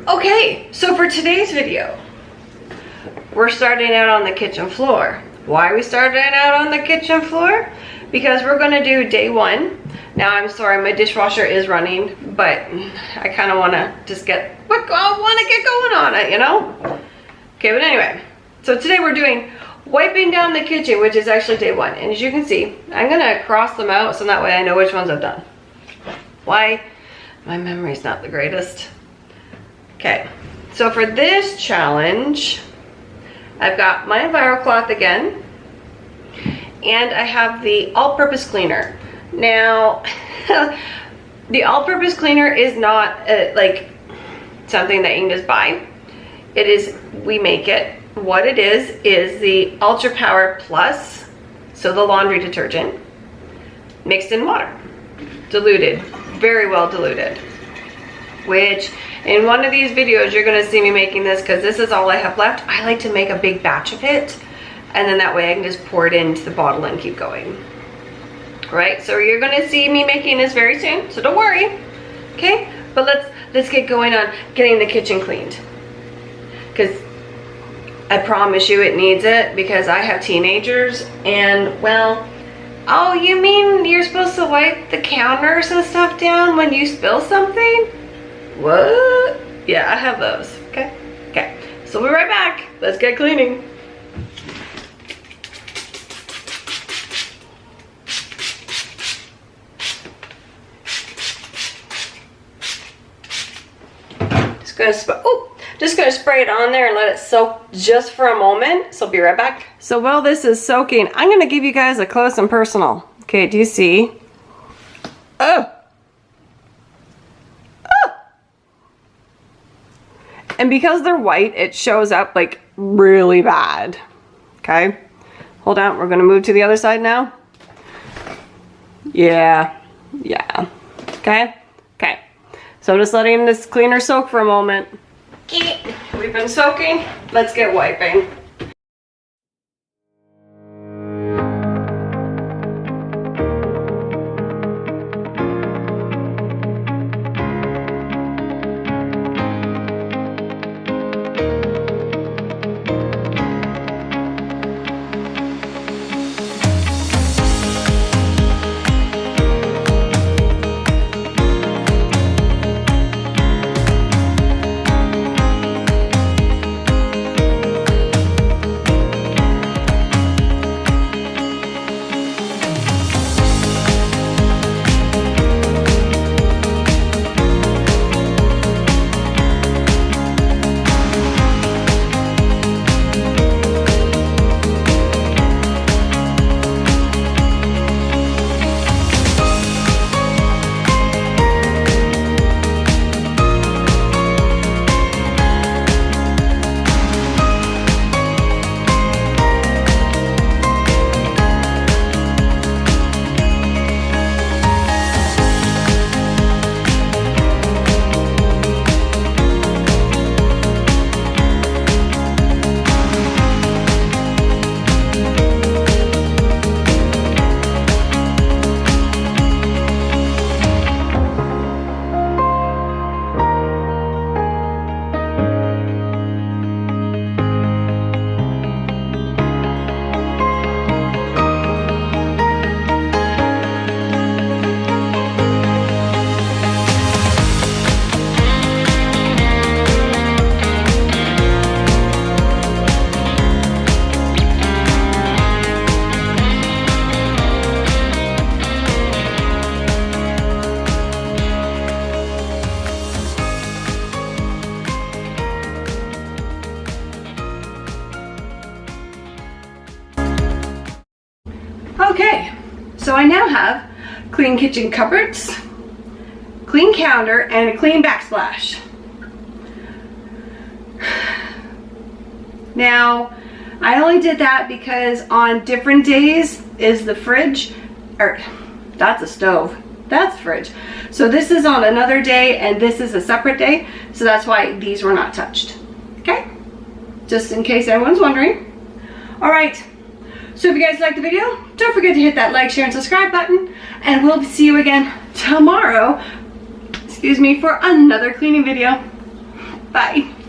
Okay, so for today's video, we're starting out on the kitchen floor. Why are we starting out on the kitchen floor? Because we're gonna do day one. Now, I'm sorry, my dishwasher is running, but I kind of want to just get going on it, you know? Okay, but anyway, so today we're doing wiping down the kitchen, which is actually day one. And as you can see, I'm gonna cross them out so that way I know which ones I've done. Why? My memory's not the greatest. Okay, so for this challenge, I've got my EnviroCloth again, and I have the all-purpose cleaner. Now, the all-purpose cleaner is not like something that you can just buy. It is, we make it. What it is the Ultra Power Plus, so the laundry detergent, mixed in water, diluted, very well diluted. Which, in one of these videos, you're gonna see me making this because this is all I have left. I like to make a big batch of it, and then that way I can just pour it into the bottle and keep going. Right, so you're gonna see me making this very soon, so don't worry, okay? But let's get going on getting the kitchen cleaned. Because I promise you it needs it, because I have teenagers, and well, oh, you mean you're supposed to wipe the counters and stuff down when you spill something? What? Yeah, I have those. Okay. Okay. So we'll be right back. Let's get cleaning. Just gonna spray it on there and let it soak just for a moment. So I'll be right back. So while this is soaking, I'm gonna give you guys a close and personal. Okay, do you see? Oh. And because they're white, it shows up like really bad. Okay, hold on, we're gonna move to the other side now. Yeah, okay, okay. So I'm just letting this cleaner soak for a moment. We've been soaking, let's get wiping. Okay, so I now have clean kitchen cupboards, clean counter, and a clean backsplash. Now, I only did that because on different days is the fridge, or that's a stove, that's fridge. So this is on another day and this is a separate day, so that's why these were not touched. Okay, just in case everyone's wondering. All right, so if you guys liked the video, don't forget to hit that like, share, and subscribe button, and we'll see you again tomorrow, excuse me, for another cleaning video. Bye.